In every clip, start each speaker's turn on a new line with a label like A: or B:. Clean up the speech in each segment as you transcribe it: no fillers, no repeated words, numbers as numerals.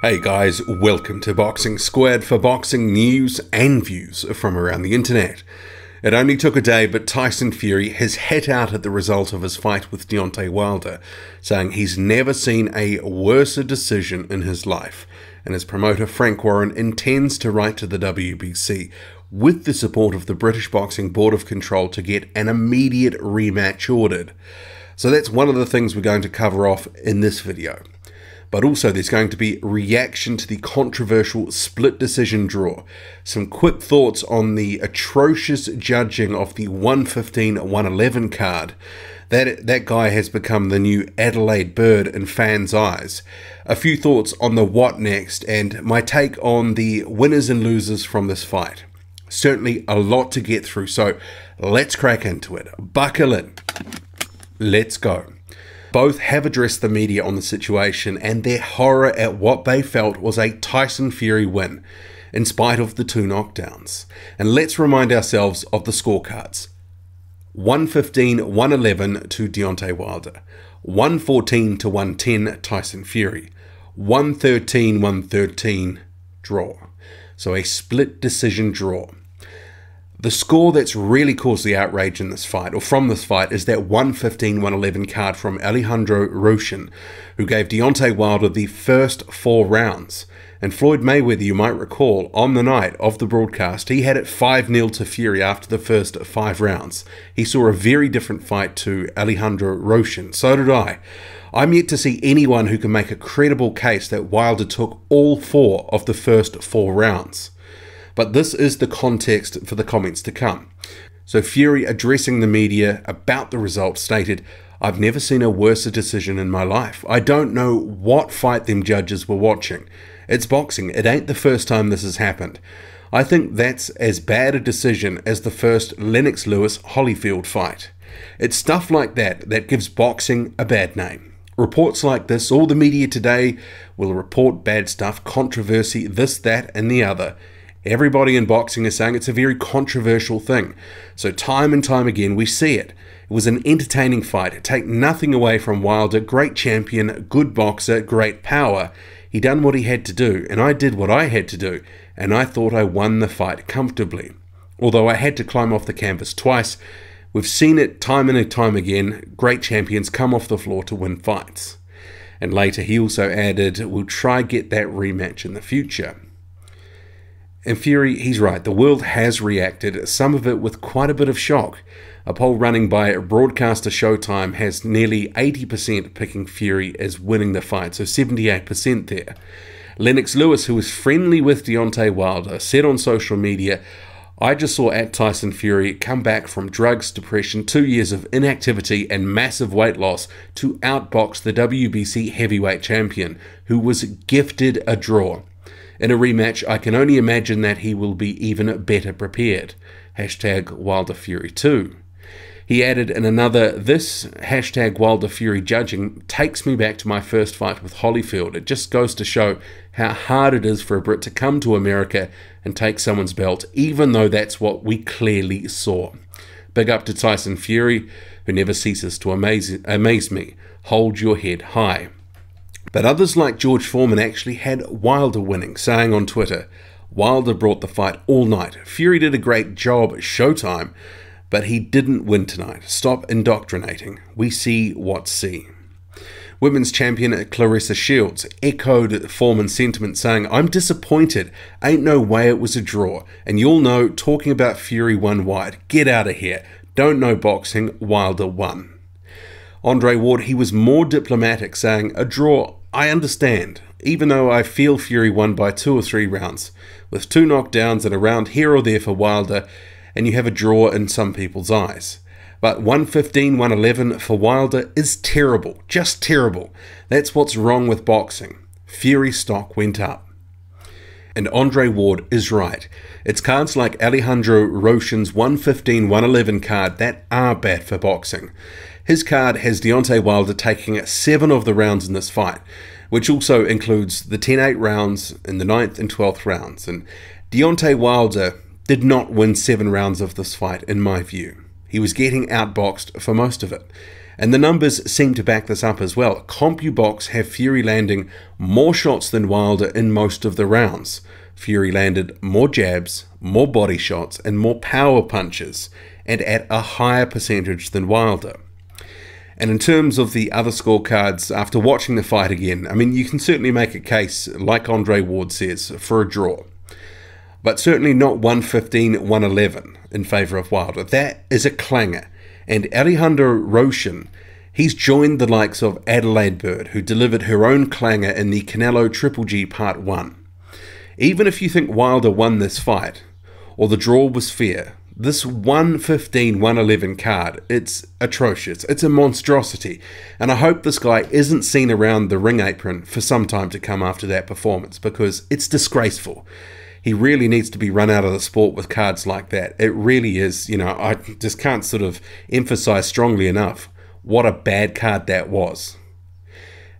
A: Hey guys, welcome to Boxing Squared for boxing news and views from around the internet. It only took a day, but Tyson Fury has hit out at the result of his fight with Deontay Wilder, saying he's never seen a worse decision in his life, and his promoter Frank Warren intends to write to the WBC with the support of the British Boxing Board of Control to get an immediate rematch ordered. So that's one of the things we're going to cover off in this video. But also there's going to be reaction to the controversial split decision draw, some quick thoughts on the atrocious judging of the 115-111 card. That guy has become the new Adelaide Bird in fans' eyes. A few thoughts on the what next and my take on the winners and losers from this fight. Certainly a lot to get through, so let's crack into it. Buckle in. Let's go. Both have addressed the media on the situation and their horror at what they felt was a Tyson Fury win, in spite of the 2 knockdowns. And let's remind ourselves of the scorecards. 115-111 to Deontay Wilder, 114-110 Tyson Fury, 113-113 draw. So a split decision draw. The score that's really caused the outrage in this fight, or from this fight, is that 115-111 card from Alejandro Roshin, who gave Deontay Wilder the first 4 rounds. And Floyd Mayweather, you might recall, on the night of the broadcast, he had it 5-0 to Fury after the first 5 rounds. He saw a very different fight to Alejandro Roshin. So did I. I'm yet to see anyone who can make a credible case that Wilder took all 4 of the first 4 rounds. But this is the context for the comments to come. So Fury, addressing the media about the result, stated, "I've never seen a worse decision in my life. I don't know what fight them judges were watching. It's boxing. It ain't the first time this has happened. I think that's as bad a decision as the first Lennox Lewis-Holyfield fight. It's stuff like that that gives boxing a bad name. Reports like this, all the media today will report bad stuff, controversy, this, that, and the other. Everybody in boxing is saying it's a very controversial thing. So time and time again, we see it. It was an entertaining fight. Take nothing away from Wilder. Great champion, good boxer, great power. He done what he had to do, and I did what I had to do, and I thought I won the fight comfortably. Although I had to climb off the canvas twice, we've seen it time and time again. Great champions come off the floor to win fights." And later he also added, "We'll try get that rematch in the future." And Fury, he's right, the world has reacted, some of it with quite a bit of shock. A poll running by broadcaster Showtime has nearly 80% picking Fury as winning the fight, so 78% there. Lennox Lewis, who was friendly with Deontay Wilder, said on social media, "I just saw at Tyson Fury come back from drugs, depression, 2 years of inactivity and massive weight loss to outbox the WBC heavyweight champion, who was gifted a draw. In a rematch, I can only imagine that he will be even better prepared. Hashtag Wilder Fury 2. He added in another, "This hashtag Wilder Fury judging takes me back to my first fight with Holyfield. It just goes to show how hard it is for a Brit to come to America and take someone's belt, even though that's what we clearly saw. Big up to Tyson Fury, who never ceases to amaze me. Hold your head high." But others like George Foreman actually had Wilder winning, saying on Twitter, "Wilder brought the fight all night. Fury did a great job at Showtime, but he didn't win tonight. Stop indoctrinating. We see what see." Women's champion Claressa Shields echoed Foreman's sentiment, saying, "I'm disappointed. Ain't no way it was a draw. And you'll know, talking about Fury won wide. Get out of here. Don't know boxing. Wilder won." Andre Ward, he was more diplomatic, saying, "A draw, I understand, even though I feel Fury won by 2 or 3 rounds, with 2 knockdowns and a round here or there for Wilder, and you have a draw in some people's eyes. But 115-111 for Wilder is terrible, just terrible. That's what's wrong with boxing. Fury stock went up." And Andre Ward is right. It's cards like Alejandro Roshin's 115-111 card that are bad for boxing. His card has Deontay Wilder taking 7 of the rounds in this fight, which also includes the 10-8 rounds in the 9th and 12th rounds. And Deontay Wilder did not win 7 rounds of this fight, in my view. He was getting outboxed for most of it. And the numbers seem to back this up as well. CompuBox have Fury landing more shots than Wilder in most of the rounds. Fury landed more jabs, more body shots, and more power punches, and at a higher percentage than Wilder. And in terms of the other scorecards, after watching the fight again, I mean, you can certainly make a case, like Andre Ward says, for a draw. But certainly not 115-111 in favour of Wilder. That is a clanger. And Alejandro Roshan, he's joined the likes of Adelaide Bird, who delivered her own clanger in the Canelo Triple G Part 1. Even if you think Wilder won this fight, or the draw was fair, this 115-111 card, it's atrocious. It's a monstrosity. And I hope this guy isn't seen around the ring apron for some time to come after that performance, because it's disgraceful. He really needs to be run out of the sport with cards like that. It really is, you know, I just can't sort of emphasize strongly enough what a bad card that was.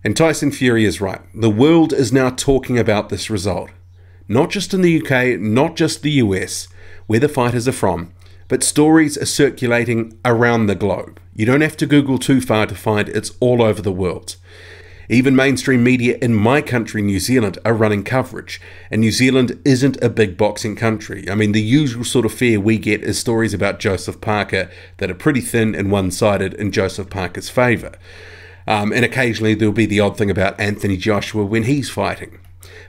A: And Tyson Fury is right. The world is now talking about this result. Not just in the UK, not just the US, where the fighters are from, but stories are circulating around the globe. You don't have to Google too far to find it's all over the world. Even mainstream media in my country, New Zealand, are running coverage. And New Zealand isn't a big boxing country. I mean, the usual sort of fare we get is stories about Joseph Parker that are pretty thin and one-sided in Joseph Parker's favour. And occasionally there'll be the odd thing about Anthony Joshua when he's fighting.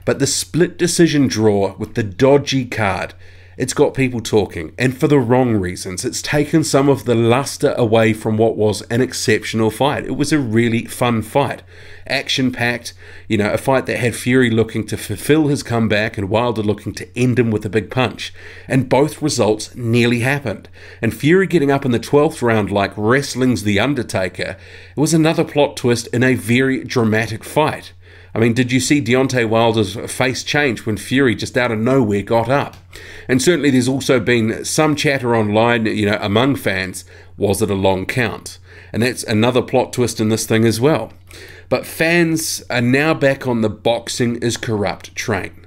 A: But the split decision draw with the dodgy card, it's got people talking, and for the wrong reasons. It's taken some of the luster away from what was an exceptional fight. It was a really fun fight. Action-packed, you know, a fight that had Fury looking to fulfill his comeback and Wilder looking to end him with a big punch. And both results nearly happened. And Fury getting up in the 12th round like wrestling's The Undertaker, it was another plot twist in a very dramatic fight. I mean, did you see Deontay Wilder's face change when Fury just out of nowhere got up? And certainly there's also been some chatter online, you know, among fans, was it a long count? And that's another plot twist in this thing as well. But fans are now back on the boxing is corrupt train.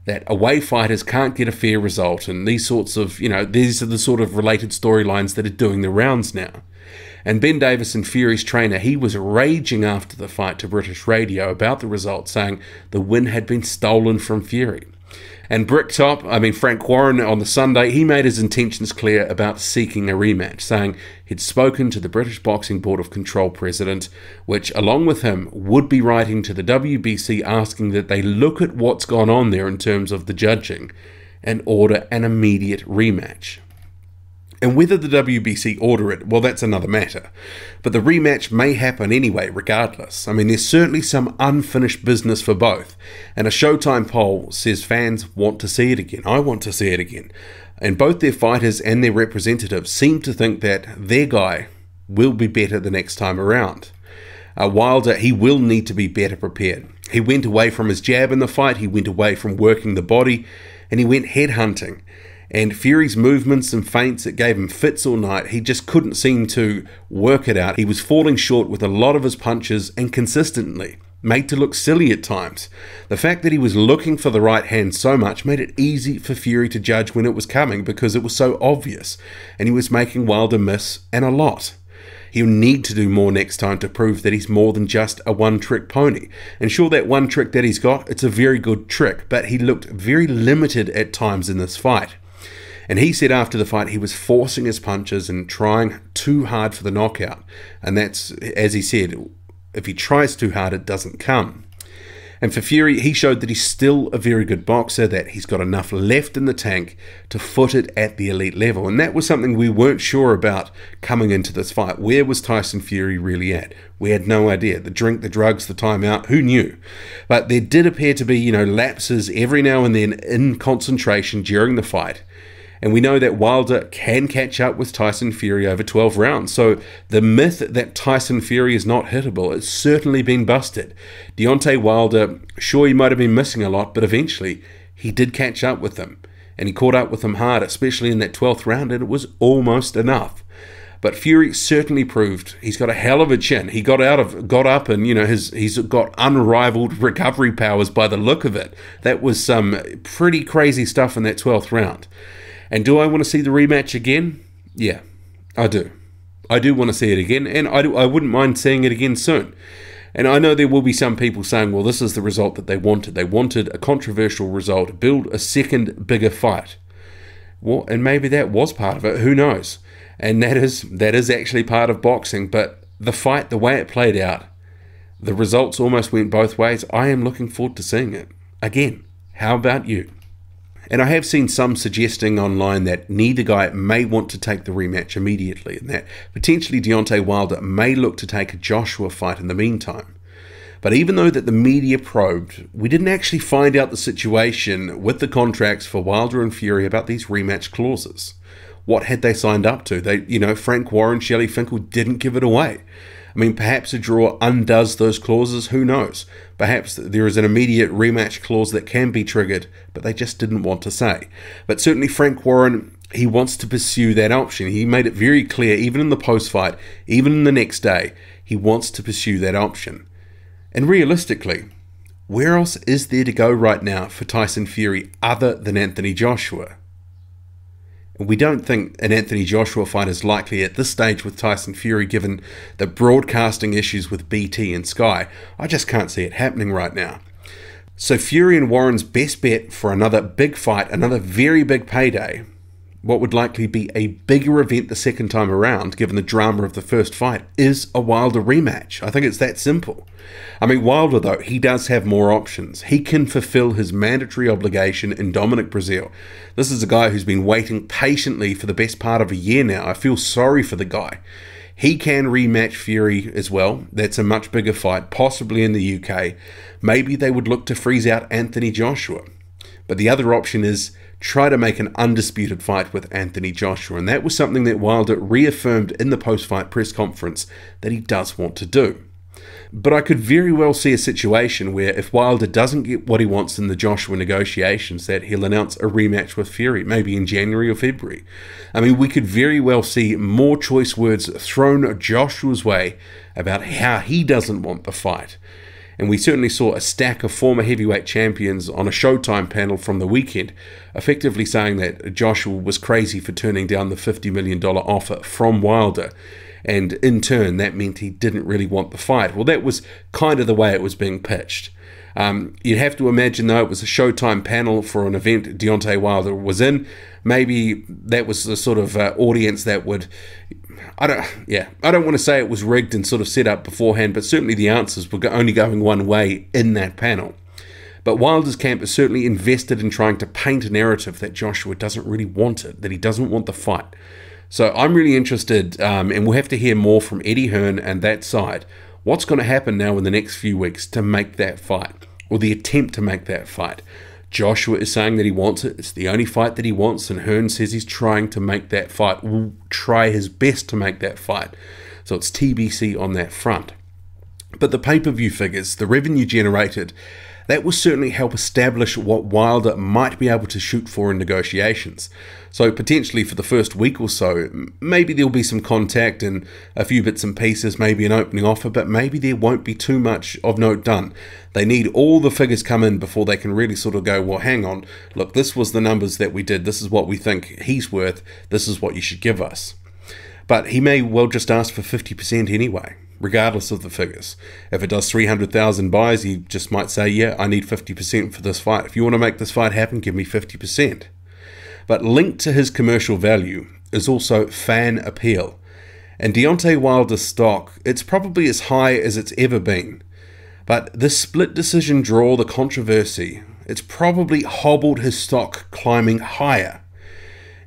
A: That away fighters can't get a fair result, and these sorts of, you know, these are the sort of related storylines that are doing the rounds now. And Ben Davison, Fury's trainer, he was raging after the fight to British radio about the result, saying the win had been stolen from Fury. And Frank Warren on the Sunday, he made his intentions clear about seeking a rematch, saying he'd spoken to the British Boxing Board of Control president, which along with him would be writing to the WBC asking that they look at what's gone on there in terms of the judging and order an immediate rematch. And whether the WBC order it, well, that's another matter. But the rematch may happen anyway, regardless. I mean, there's certainly some unfinished business for both. And a Showtime poll says fans want to see it again. I want to see it again. And both their fighters and their representatives seem to think that their guy will be better the next time around. Wilder, he will need to be better prepared. He went away from his jab in the fight. He went away from working the body. And he went headhunting. And Fury's movements and feints, it gave him fits all night. He just couldn't seem to work it out. He was falling short with a lot of his punches and consistently, made to look silly at times. The fact that he was looking for the right hand so much made it easy for Fury to judge when it was coming because it was so obvious. And he was making Wilder miss, and a lot. He'll need to do more next time to prove that he's more than just a one-trick pony. And sure, that one trick that he's got, it's a very good trick, but he looked very limited at times in this fight. And he said after the fight he was forcing his punches and trying too hard for the knockout. And that's, as he said, if he tries too hard, it doesn't come. And for Fury, he showed that he's still a very good boxer, that he's got enough left in the tank to foot it at the elite level. And that was something we weren't sure about coming into this fight. Where was Tyson Fury really at? We had no idea. The drink, the drugs, the timeout, who knew? But there did appear to be, lapses every now and then in concentration during the fight. And we know that Wilder can catch up with Tyson Fury over 12 rounds. So the myth that Tyson Fury is not hittable has certainly been busted. Deontay Wilder, sure, he might have been missing a lot, but eventually he did catch up with him. And he caught up with him hard, especially in that 12th round, and it was almost enough. But Fury certainly proved he's got a hell of a chin. He got up and, he's got unrivaled recovery powers by the look of it. That was some pretty crazy stuff in that 12th round. And do I want to see the rematch again? Yeah. I do. I do want to see it again, and I wouldn't mind seeing it again soon. And I know there will be some people saying, well, this is the result that they wanted. They wanted a controversial result, build a second bigger fight. Well, and maybe that was part of it, who knows? And that is actually part of boxing, but the fight, the way it played out, the results almost went both ways. I am looking forward to seeing it again. How about you? And I have seen some suggesting online that neither guy may want to take the rematch immediately, and that potentially Deontay Wilder may look to take a Joshua fight in the meantime. But even though that the media probed, we didn't actually find out the situation with the contracts for Wilder and Fury about these rematch clauses. What had they signed up to? Frank Warren, Shelley Finkel didn't give it away. I mean, perhaps a draw undoes those clauses, who knows? Perhaps there is an immediate rematch clause that can be triggered, but they just didn't want to say. But certainly Frank Warren, he wants to pursue that option. He made it very clear, even in the post-fight, even in the next day, he wants to pursue that option. And realistically, where else is there to go right now for Tyson Fury other than Anthony Joshua? We don't think an Anthony Joshua fight is likely at this stage with Tyson Fury, given the broadcasting issues with BT and Sky. I just can't see it happening right now. So Fury and Warren's best bet for another big fight, another very big payday, what would likely be a bigger event the second time around, given the drama of the first fight, is a Wilder rematch. I think it's that simple. I mean, Wilder, though, he does have more options. He can fulfill his mandatory obligation in Dominic, Brazil. This is a guy who's been waiting patiently for the best part of a year now. I feel sorry for the guy. He can rematch Fury as well. That's a much bigger fight, possibly in the UK. Maybe they would look to freeze out Anthony Joshua. But the other option is try to make an undisputed fight with Anthony Joshua, and that was something that Wilder reaffirmed in the post-fight press conference that he does want to do. But I could very well see a situation where if Wilder doesn't get what he wants in the Joshua negotiations, that he'll announce a rematch with Fury, maybe in January or February. I mean, we could very well see more choice words thrown Joshua's way about how he doesn't want the fight. And we certainly saw a stack of former heavyweight champions on a Showtime panel from the weekend, effectively saying that Joshua was crazy for turning down the $50 million offer from Wilder. And in turn, that meant he didn't really want the fight. Well, that was kind of the way it was being pitched. You'd have to imagine, though, it was a Showtime panel for an event Deontay Wilder was in. Maybe that was the sort of audience that would... I don't want to say it was rigged and sort of set up beforehand, but certainly the answers were only going one way in that panel. But Wilder's camp is certainly invested in trying to paint a narrative that Joshua doesn't really want it, that he doesn't want the fight. So I'm really interested, and we'll have to hear more from Eddie Hearn and that side. What's going to happen now in the next few weeks to make that fight, or the attempt to make that fight? Joshua is saying that he wants it. It's the only fight that he wants, and Hearn says he's trying to make that fight. Will try his best to make that fight. So it's TBC on that front. But the pay-per-view figures, the revenue generated, that will certainly help establish what Wilder might be able to shoot for in negotiations. So potentially for the first week or so, maybe there'll be some contact and a few bits and pieces, maybe an opening offer, but maybe there won't be too much of note done. They need all the figures come in before they can really sort of go, well, hang on, look, this was the numbers that we did, this is what we think he's worth, this is what you should give us. But he may well just ask for 50% anyway, regardless of the figures. If it does 300,000 buys, he just might say, yeah, I need 50% for this fight. If you want to make this fight happen, give me 50%. But linked to his commercial value is also fan appeal. And Deontay Wilder's stock, it's probably as high as it's ever been. But this split decision draw, the controversy, it's probably hobbled his stock climbing higher.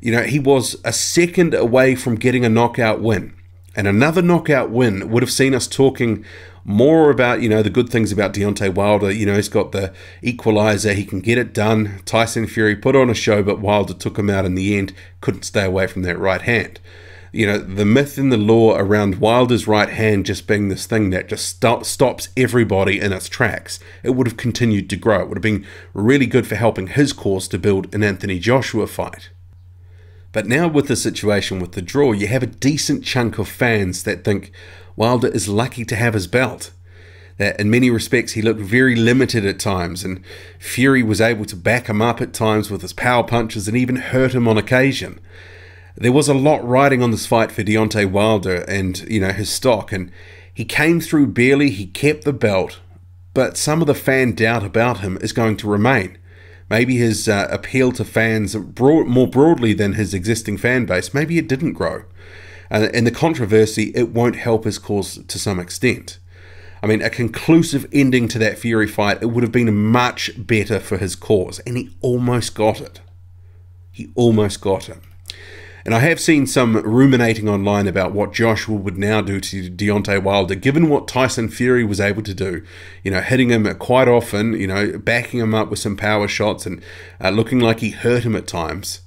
A: You know, he was a second away from getting a knockout win. And another knockout win would have seen us talking more about, the good things about Deontay Wilder. He's got the equalizer, he can get it done. Tyson Fury put on a show, but Wilder took him out in the end, couldn't stay away from that right hand. The myth and the lore around Wilder's right hand just being this thing that just stops everybody in its tracks, it would have continued to grow. It would have been really good for helping his cause to build an Anthony Joshua fight. But now with the situation with the draw, you have a decent chunk of fans that think Wilder is lucky to have his belt. That in many respects he looked very limited at times, and Fury was able to back him up at times with his power punches and even hurt him on occasion. There was a lot riding on this fight for Deontay Wilder and, his stock, and he came through barely, he kept the belt, but some of the fan doubt about him is going to remain. Maybe his appeal to fans more broadly than his existing fan base, maybe it didn't grow. And the controversy, it won't help his cause to some extent. I mean, a conclusive ending to that Fury fight, it would have been much better for his cause, and he almost got it. He almost got it. And I have seen some ruminating online about what Joshua would now do to Deontay Wilder, given what Tyson Fury was able to do. Hitting him quite often, backing him up with some power shots and looking like he hurt him at times.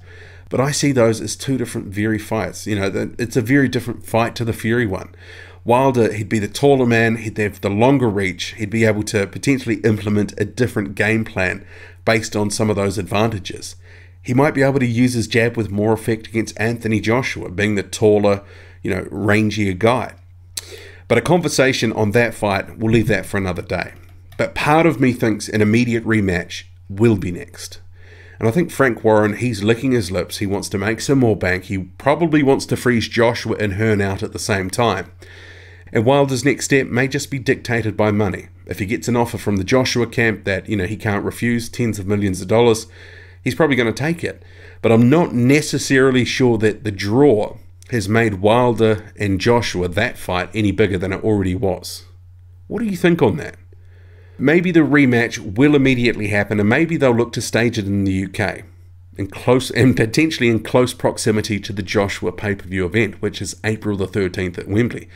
A: But I see those as two different Fury fights. It's a very different fight to the Fury one. Wilder, he'd be the taller man, he'd have the longer reach, he'd be able to potentially implement a different game plan based on some of those advantages. He might be able to use his jab with more effect against Anthony Joshua, being the taller, rangier guy. But a conversation on that fight, we'll leave that for another day. But part of me thinks an immediate rematch will be next. And I think Frank Warren, he's licking his lips. He wants to make some more bank. He probably wants to freeze Joshua and Hearn out at the same time. And Wilder's next step may just be dictated by money. If he gets an offer from the Joshua camp that, he can't refuse, tens of millions of dollars, he's probably going to take it. But I'm not necessarily sure that the draw has made Wilder and Joshua, that fight, any bigger than it already was. What do you think on that? Maybe the rematch will immediately happen, and maybe they'll look to stage it in the UK, and potentially in close proximity to the Joshua pay-per-view event, which is April the 13th at Wembley.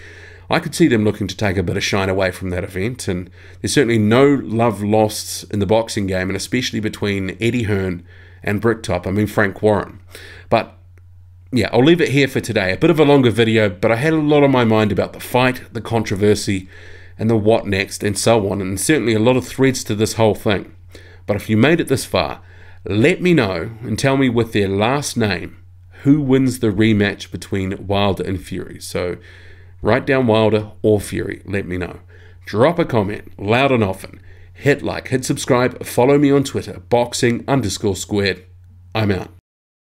A: I could see them looking to take a bit of shine away from that event, and there's certainly no love lost in the boxing game, and especially between Eddie Hearn and Frank Warren. But yeah, I'll leave it here for today. A bit of a longer video, but I had a lot on my mind about the fight, the controversy, and the what next, and so on, and certainly a lot of threads to this whole thing. But if you made it this far, let me know and tell me with their last name who wins the rematch between Wilder and Fury. So write down Wilder or Fury, let me know. Drop a comment, loud and often. Hit like, hit subscribe, follow me on Twitter, boxing_squared. I'm out.